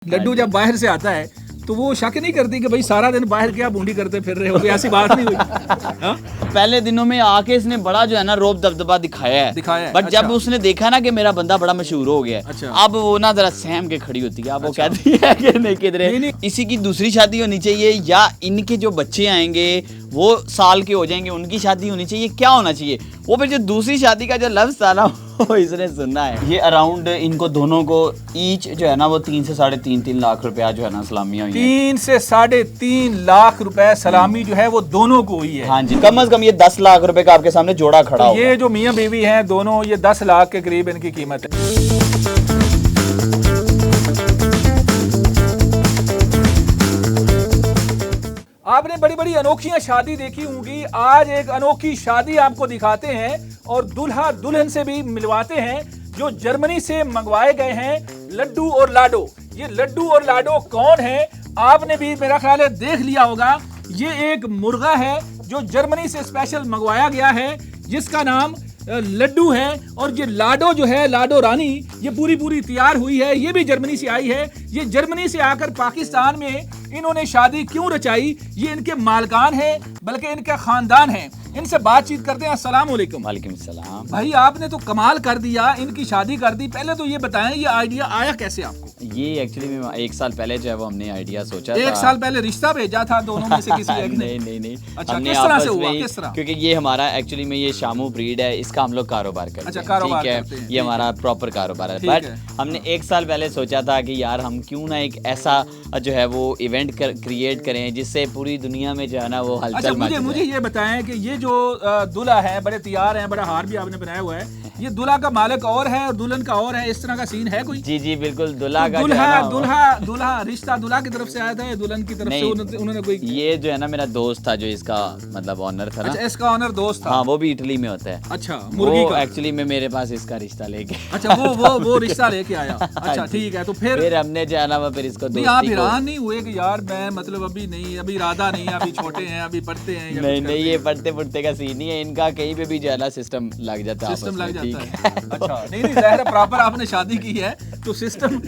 लड्डू जब बाहर से आता है तो वो शक नहीं करती कि भाई सारा दिन बाहर क्या बूंदी करते फिर रहे हो, ऐसी बात नहीं हुई। हाँ? पहले दिनों में आके इसने बड़ा जो है ना रोब दबदबा दिखाया है। बट अच्छा। जब उसने देखा ना कि मेरा बंदा बड़ा मशहूर हो गया है, अच्छा। अब वो ना जरा सहम के खड़ी होती है। अब वो अच्छा। कहती है कि नहीं किधरे नहीं। इसी की दूसरी शादी होनी चाहिए या इनके जो बच्चे आएंगे वो साल के हो जाएंगे उनकी शादी होनी चाहिए, क्या होना चाहिए। वो फिर जो दूसरी शादी का जो लफ्ज था ना वो इसने सुनना है। ये अराउंड इनको दोनों को ईच जो है ना वो 3 से 3.5 लाख रुपया जो है ना सलामियां हुई हैं। 3 से 3.5 लाख रुपए सलामी जो है वो दोनों को हुई है। हाँ जी, कम से कम ये 10 लाख रुपए का आपके सामने जोड़ा खड़ा तो होगा। ये जो मियां बीवी हैं दोनों, ये 10 लाख के करीब इनकी कीमत है। आपने बड़ी बड़ी अनोखियां शादी देखी होंगी, आज एक अनोखी शादी आपको दिखाते हैं और दूल्हा दुल्हन से भी मिलवाते हैं जो जर्मनी से मंगवाए गए हैं लड्डू और लाडो। ये लड्डू और लाडो कौन है आपने भी मेरा ख्याल है देख लिया होगा। ये एक मुर्गा है जो जर्मनी से स्पेशल मंगवाया गया है जिसका नाम लड्डू है, और ये लाडो जो है लाडो रानी ये पूरी तैयार हुई है, ये भी जर्मनी से आई है। ये जर्मनी से आकर पाकिस्तान में इन्होंने शादी क्यों रचाई, ये इनके मालकान है बल्कि इनका खानदान है। इनसे बातचीत करते हैं। अस्सलाम वालेकुम। वालेकुम सलाम। भाई आपने तो कमाल कर दिया, इनकी शादी कर दी। पहले तो ये बताएं ये आइडिया आया कैसे आपको? ये एक्चुअली में 1 साल पहले जो है वो हमने आइडिया सोचा था। 1 साल पहले रिश्ता भेजा था दोनों में से किसी एक ने? नहीं। अच्छा, हमने किस तरह आपस से हुआ? में, किस तरह? क्योंकि ये हमारा एक्चुअली में ये शामू ब्रीड है, इसका हम लोग कारोबार करते हैं। अच्छा, कारोबार ठीक करते हैं, है, ठीक ये हमारा प्रॉपर कारोबार है। ठीक बट है। हमने 1 साल पहले सोचा था कि यार हम क्यों ना एक ऐसा जो है वो इवेंट क्रिएट करें जिससे पूरी दुनिया में जो है ना वो अच्छा, हलचल मच जाए। मुझे ये बताएं कि ये जो दूल्हा है बड़े तैयार हैं, बड़ा हार भी आपने बनाया हुआ है, ये दूल्हा का मालिक और है और दुल्हन का और है, इस तरह का सीन है कोई? जी बिल्कुल। दूल्हा का दूल्हा रिश्ता दूल्हा की तरफ से आया था या दुल्हन की तरफ से उन्होंने कोई? ये जो है ना मेरा दोस्त था जो इसका मतलब ऑनर था ना। अच्छा, इसका ऑनर दोस्त था? हाँ, वो भी इटली में होता है। अच्छा, मुर्गी का एक्चुअली में मेरे पास इसका रिश्ता लेके अच्छा वो रिश्ता लेके आया। अच्छा ठीक है, तो फिर हमने जो है ना वो फिर इसको नहीं, आप हैरान नहीं हुए कि यार मैं मतलब अभी नहीं, अभी इरादा नहीं है, अभी छोटे हैं, अभी पढ़ते हैं या नहीं ये पढ़ते पुढ़ते का सीन नहीं है इनका, कहीं पे भी जो है ना सिस्टम लग जाता है। सिस्टम लग जाता है। अच्छा, नहीं ज़ाहिर प्रॉपर आपने शादी की है तो सिस्टम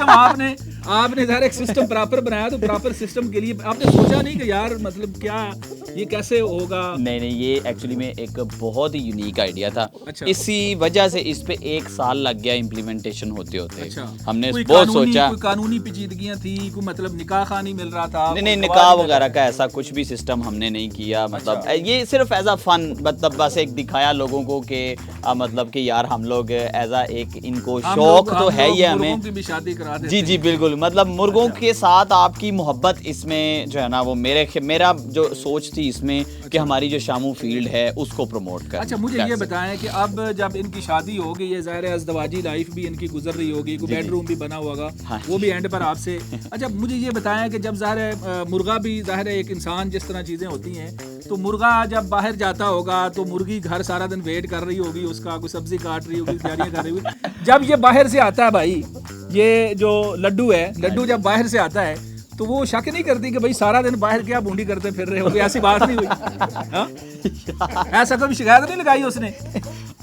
आपने ज़ाहिर एक सिस्टम प्रॉपर बनाया, तो प्रॉपर सिस्टम के लिए आपने सोचा नहीं कि यार मतलब क्या ये कैसे होगा? नहीं, ये एक्चुअली में एक बहुत ही यूनिक आइडिया था। अच्छा। इसी वजह से इस पे 1 साल लग गया इम्प्लीमेंटेशन होते। अच्छा। हमने बहुत सोचा, कोई कानूनी पेचीदगियां थी, कोई मतलब निकाह खानी मिल रहा था? नहीं, निकाह वगैरह का ऐसा कुछ भी सिस्टम हमने नहीं किया। मतलब ये सिर्फ एज अ फन, मतलब बस एक दिखाया लोगों को कि मतलब कि यार हम लोग एज अ एक इनको शौक तो है ही हमें मुर्गों की भी शादी करा देते। जी बिल्कुल। मतलब मुर्गों के साथ आपकी मोहब्बत इसमें जो है ना वो मेरा जो सोच थी इसमें कि हमारी जो शामू फील्ड है उसको प्रमोट कर। अच्छा, मुझे ये बताएं कि अब जब इनकी शादी होगी, ये ज़ाहिर है अज़दवाजी लाइफ भी इनकी गुजर रही होगी, कोई बेडरूम भी बना हुआ होगा। हाँ, वो भी एंड पर आपसे। अच्छा, मुझे ये बताएं कि जब ज़ाहिर है मुर्गा भी ज़ाहिर है एक इंसान जिस तरह चीज़ें होती हैं, तो मुर्गा जब बाहर जाता होगा तो मुर्गी घर सारा दिन वेट कर रही होगी उसका, कोई सब्जी काट रही होगी, तैयारियां कर रही होगी। जब ये बाहर से आता है भाई, ये जो लड्डू है, लड्डू जब बाहर से आता है तो वो शक नहीं करती कि भाई सारा दिन बाहर क्या बूंदी करते फिर रहे हो, ऐसी बात नहीं हुई? ऐसा कभी शिकायत नहीं लगाई उसने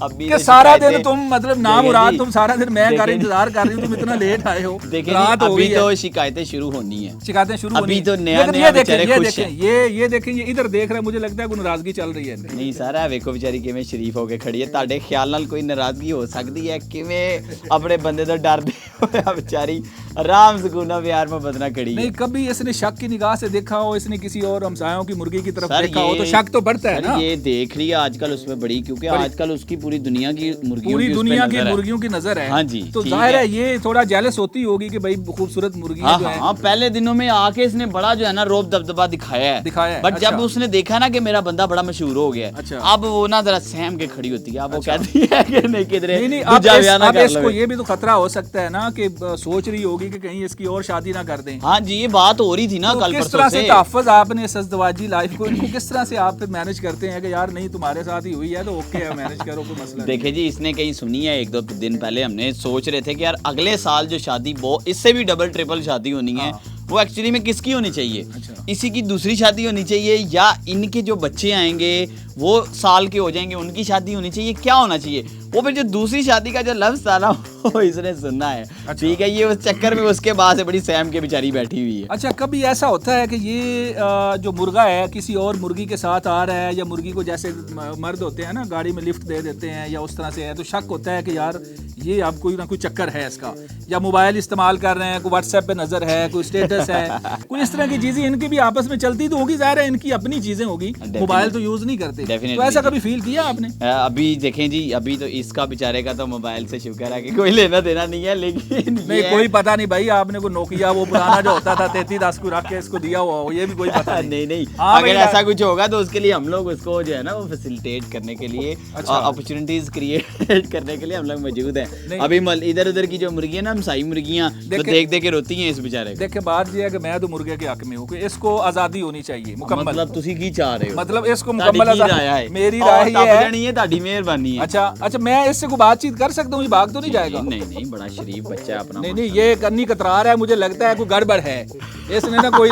अभी कि सारा दिन तुम मतलब नाम मुराद तुम सारा दिन मैं घर इंतजार कर रही हूँ, तुम इतना लेट आए हो? रात हो गई है, तो शिकायतें शुरू होनी है। शिकायतें शुरू अभी तो नया ये बेचारे खुश हैं। ये देखें, ये इधर देख रहे हैं, मुझे लगता है कोई नाराजगी चल रही है। नहीं सारा वेखो बेचारी किवें शरीफ होके खड़ी है। ताड़े ख्याल नाल कोई नाराजगी हो सकती है? किवें अपने बंदे तो डरदे होया बेचारी आराम सुकूना प्यार मोहब्बत ना खड़ी है। नहीं, कभी इसने शक की निगाह से देखा हो, इसने किसी और हमसायों की मुर्गी की तरफ देखा हो तो शक तो बढ़ता है ना? ये देख रही है आजकल उसमें बड़ी, क्योंकि आजकल उसकी पूरी दुनिया की मुर्गियों की नजर है। हाँ जी, तो जाहिर है ये थोड़ा जेलस होती होगी कि भाई खूबसूरत मुर्गी जो है। हाँ, पहले दिनों में आके इसने बड़ा जो है ना रोब दबदबा दिखाया है। बट अच्छा। जब उसने देखा ना कि मेरा बंदा बड़ा मशहूर हो गया है, अच्छा। अब वो ना जरा सहम के खड़ी होती है। अब वो कहती है कि नहीं किधरे अब इसको ये भी तो खतरा हो सकता है ना कि सोच रही होगी कि कहीं इसकी और शादी ना कर दें। हाँ जी, ये बात हो रही थी ना कल किस तरह से तहफ़्फ़ुज़ आपने सज़दवाजी लाइफ को इनको किस तरह से आप फिर मैनेज करते हैं कि यार नहीं तुम्हारे साथ ही हुई है तो ओके है, मैनेज करो, कोई मसला देखे जी, इसने कहीं सुनी है 1-2 दिन पहले हमने सोच रहे थे कि यार अगले साल जो शादी वो इससे भी डबल ट्रिपल शादी होनी है, वो एक्चुअली में किसकी होनी चाहिए? अच्छा। इसी की दूसरी शादी होनी चाहिए या इनके जो बच्चे आएंगे वो साल के हो जाएंगे उनकी शादी होनी चाहिए, क्या होना चाहिए? वो फिर जो दूसरी शादी का जो लफ्ज था ना वो इसने सुनना है। ठीक है, ये उस चक्कर में उसके बाद से बड़ी सैम के बेचारी बैठी हुई है। अच्छा, कभी ऐसा होता है कि ये जो मुर्गा है किसी और मुर्गी के साथ आ रहा है, या मुर्गी को जैसे मर्द होते हैं ना गाड़ी में लिफ्ट दे देते हैं या उस तरह से है, तो शक होता है कि यार ये अब कोई ना कोई चक्कर है इसका, या मोबाइल इस्तेमाल कर रहे हैं, कोई व्हाट्सएप पे नजर है, कोई स्टेटस है, कोई इस तरह की चीजें इनकी भी आपस में चलती तो होगी, जाहिर है इनकी अपनी चीजें होगी, मोबाइल तो यूज नहीं करते। तो ऐसा कभी फील किया आपने? अभी देखें जी, अभी तो इसका बेचारे का तो मोबाइल से शुक्र है कि कोई लेना देना नहीं है, लेकिन नहीं कोई पता नहीं भाई, आपने को नोकिया वो पुराना जो होता था 3310 को रख के इसको दिया हुआ हो, ये भी कोई पता नहीं नहीं, हाँ, अगर ऐसा कुछ होगा तो उसके लिए हम लोग उसको जो है ना वो फैसिलिटेट करने के लिए, अपॉर्चुनिटीज क्रिएट करने के लिए हम लोग मौजूद हैं। अभी इधर उधर की जो मुर्गियां ना, हमसाई मुर्गियां तो देख देख के रोती हैं इस बेचारे को। देखे बात ये है कि मैं तो मुर्गे के हक में हूँ कि इसको आजादी होनी चाहिए मुकम्मल। मतलब तुसी की चाह रहे हो? मतलब इसको मुकम्मल आजादी, मेरी राय ये है नहीं है, ताड़ी मेहरबानी है। अच्छा, मैं इससे कोई बातचीत कर सकता हूँ, ये भाग तो नहीं जाएगा? नहीं, बड़ा शरीफ बच्चा है अपना। नहीं, ये कन्नी कतरा रहा है, मुझे लगता है कोई गड़बड़ है इसने ना कोई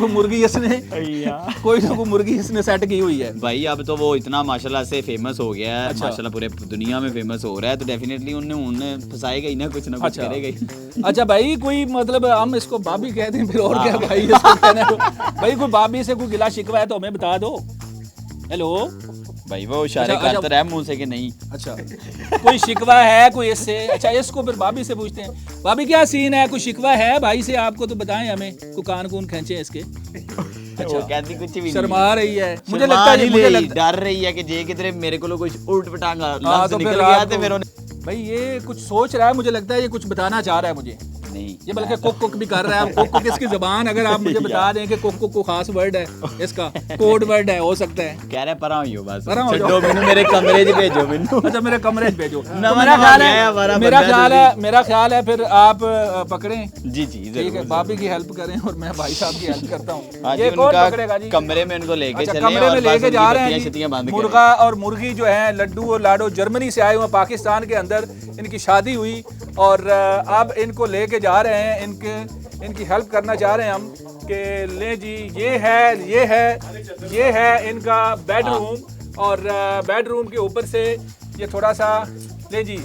मुर्गी इसने कोई ना कोई मुर्गी इसने सेट की हुई है भाई। अब तो वो इतना माशाल्लाह से फेमस हो गया है, माशाल्लाह पूरे दुनिया में फेमस हो रहा है, तो डेफिनेटली उन्हें फंसाएगा ही ना कुछ करेगा ही। अच्छा भाई, कोई मतलब हम इसको भाभी कहते हैं फिर और क्या भाई, इसको कहना है भाई, कोई भाभी से कोई गिला शिकवा है तो हमें बता दो। हेलो भाई, वो इशारे करता रहा मुंह से कि नहीं। अच्छा, कोई शिकवा है कोई इससे? अच्छा, इसको फिर भाभी से पूछते हैं, भाभी क्या सीन है, कोई शिकवा है भाई से आपको तो बताएं हमें, कोई कान कून खींचे इसके। अच्छा, वो कहती कुछ भी शर्मा रही है, मुझे लगता है डर रही है कि जे किधरे मेरे को कुछ उल्ट पटांग लफ्ज निकल गया तो फिर भाई ये कुछ सोच रहा है, मुझे लगता है ये कुछ बताना चाह रहा है मुझे। नहीं, ये बल्कि कुक भी कर रहा है। कुक किसकी जुबान, अगर आप मुझे बता दें कि कुक को खास वर्ड है, इसका कोड वर्ड है, हो सकता है। कह रहे परा हो बस, छड्डो मैनू मेरे कमरे च भेजो मैनू। अच्छा, मेरे कमरे च भेजो। मेरा ख्याल है फिर आप पकड़ें। जी, ठीक है, भाभी की हेल्प करें और मैं भाई साहब की हेल्प करता हूँ। ये कौन पकड़ेगा जी? कमरे में उनको लेके चले, कमरे में लेके जा रहे हैं। मुर्गा और मुर्गी जो है, लड्डू और लाडो जर्मनी से आए हुए, पाकिस्तान के अंदर इनकी शादी हुई और अब इनको लेके जा रहे हैं, इनकी हेल्प करना चाह रहे हैं हम कि ले जी, ये है इनका बेडरूम, और बेडरूम के ऊपर से ये थोड़ा सा ले जी,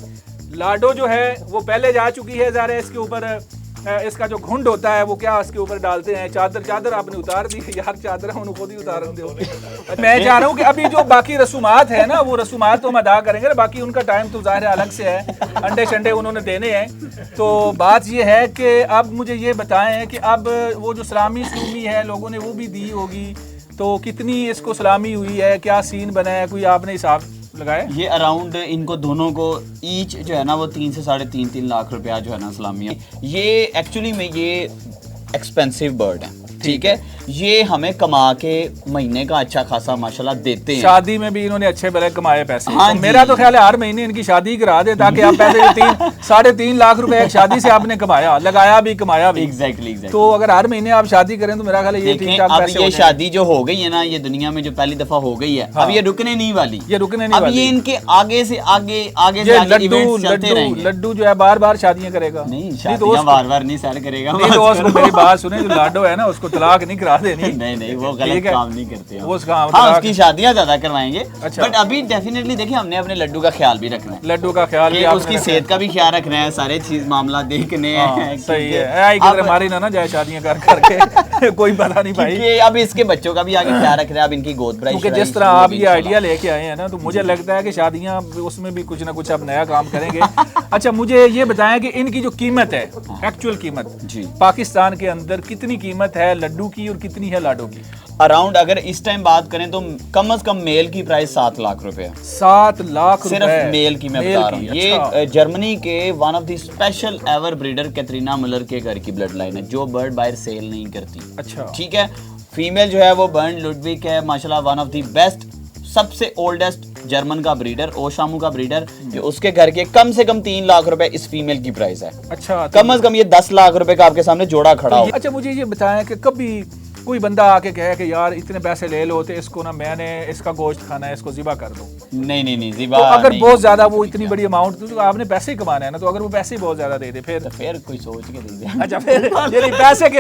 लाडो जो है वो पहले जा चुकी है, ज़रा इसके ऊपर इसका जो घुंड होता है वो क्या उसके ऊपर डालते हैं, चादर आपने उतार दी यार, चादर उन्होंने खुद ही उतार दो। मैं चाह रहा हूँ कि अभी जो बाकी रसूमात है ना, वो रसूमात तो हम अदा करेंगे, बाकी उनका टाइम तो ज़ाहिर अलग से है, अंडे शंडे उन्होंने देने हैं। तो बात ये है कि अब मुझे ये बताएं कि अब वो जो सलामी है लोगों ने वो भी दी होगी, तो कितनी इसको सलामी हुई है, क्या सीन बना है, कोई आपने हिसाब लगाया? ये अराउंड इनको दोनों को ईच जो है ना वो 3 से 3.5 लाख रुपया जो है ना सलामी है। ये एक्चुअली में ये एक्सपेंसिव बर्ड है, ठीक है, ये हमें कमा के महीने का अच्छा खासा माशाल्लाह देते हैं। शादी में भी इन्होंने अच्छे भले कमाए पैसे। हाँ, तो मेरा तो ख्याल है हर महीने इनकी शादी करा दे, ताकि आप पैसे 3.5 लाख रुपए एक शादी से आपने कमाया, लगाया भी, कमाया भी। एग्जैक्टली। तो अगर हर महीने आप शादी करें तो मेरा ख्याल है ये ठीक-ठाक पैसे हो जाएंगे। ये शादी जो हो गई है ना, ये दुनिया में जो पहली दफा हो गई है, अब ये रुकने नहीं वाली, अब ये इनके आगे से आगे लड्डू जो है बार-बार शादियां करेगा। नहीं, शादियां बार-बार नहीं सर करेगा। मेरी बात सुने, जो लाडो है ना उसको तलाक नहीं करा देनी। नहीं, वो गलत काम नहीं करते, वो काम, हाँ, उसकी शादियां ज्यादा करवाएंगे। अच्छा। बट अभी डेफिनेटली देखिए, हमने अपने लड्डू का ख्याल भी रखना है, लड्डू का ख्याल भी, उसकी सेहत का भी ख्याल रखना है, सारे चीज मामला देखने हैं। सही है, हमारी ना जाए शादियां कर करके कोई पता नहीं भाई। अब इसके बच्चों का भी आगे ख्याल रख रहे हैं, अब इनकी गोद भराई, क्योंकि जिस तरह आप ये आइडिया लेके आए हैं ना, तो मुझे लगता है कि शादियां उसमें भी कुछ ना कुछ अब नया काम करेंगे। अच्छा, मुझे ये बताएं कि इनकी जो कीमत है, एक्चुअल कीमत जी, पाकिस्तान के अंदर कितनी कीमत है लड्डू की और कितनी है लाडो की? अराउंड अगर इस टाइम बात करें तो कम से कम मेल की प्राइस 7 लाख रुपए। 7 लाख सिर्फ मेल की मैं बता रहा हूँ। ये जर्मनी के one of the special ever breeder Katrina Muller के घर की ब्लड लाइन है, जो बर्ड बाहर सेल नहीं करती। अच्छा, ठीक है, फीमेल जो है वो बर्न लुडविक है, माशाल्लाह वन ऑफ द बेस्ट, सबसे ओल्डेस्ट जर्मन का ब्रीडर, ओशामू का ब्रीडर, जो उसके घर के कम से कम 3 लाख रुपए इस फीमेल की प्राइस है। अच्छा, कम से कम ये 10 लाख रुपए का आपके सामने जोड़ा खड़ा हो। अच्छा, मुझे ये बताएं कि कभी कोई बंदा आके कहे कि यार इतने पैसे ले लो तो इसको ना, मैंने इसका गोश्त खाना है, इसको ज़िबा कर दो, नहीं तो ज़िबा अगर नहीं, बहुत ज्यादा वो इतनी बड़ी अमाउंट, तो आपने पैसे ही कमाना है ना, तो अगर वो पैसे ही बहुत ज्यादा दे दे फिर तो फिर कोई सोच के दे दे। अच्छा फिर ये नहीं, पैसे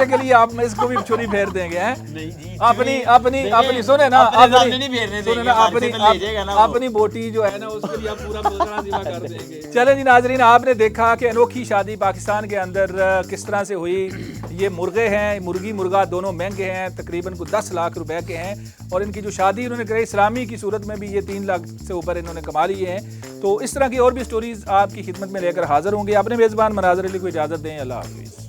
के लिए आप इसको भी छुरी फेर देंगे हैं? नहीं जी, अपनी सुने ना, अपने सामने नहीं फेरने सुने देंगे, ना, हमारे से तो ले जाएगा ना वो। अपनी बोटी जो है ना उसके लिए आप पूरा बोतला ज़िबा कर देंगे। चलें जी नाजरीन, आपने देखा कि अनोखी शादी पाकिस्तान के अंदर किस तरह से हुई। ये मुर्गे हैं, मुर्गी मुर्गा दोनों महंगे हैं, तकरीबन कुछ 10 लाख रुपए के हैं, और इनकी जो शादी इन्होंने कराई इस्लामी की सूरत में भी ये 3 लाख से ऊपर इन्होंने कमा लिए हैं। तो इस तरह की और भी स्टोरीज आपकी खिदमत में लेकर हाजिर होंगे। अपने मेज़बान मनाज़र अली को इजाज़त दें। अल्लाह हाफ़िज़।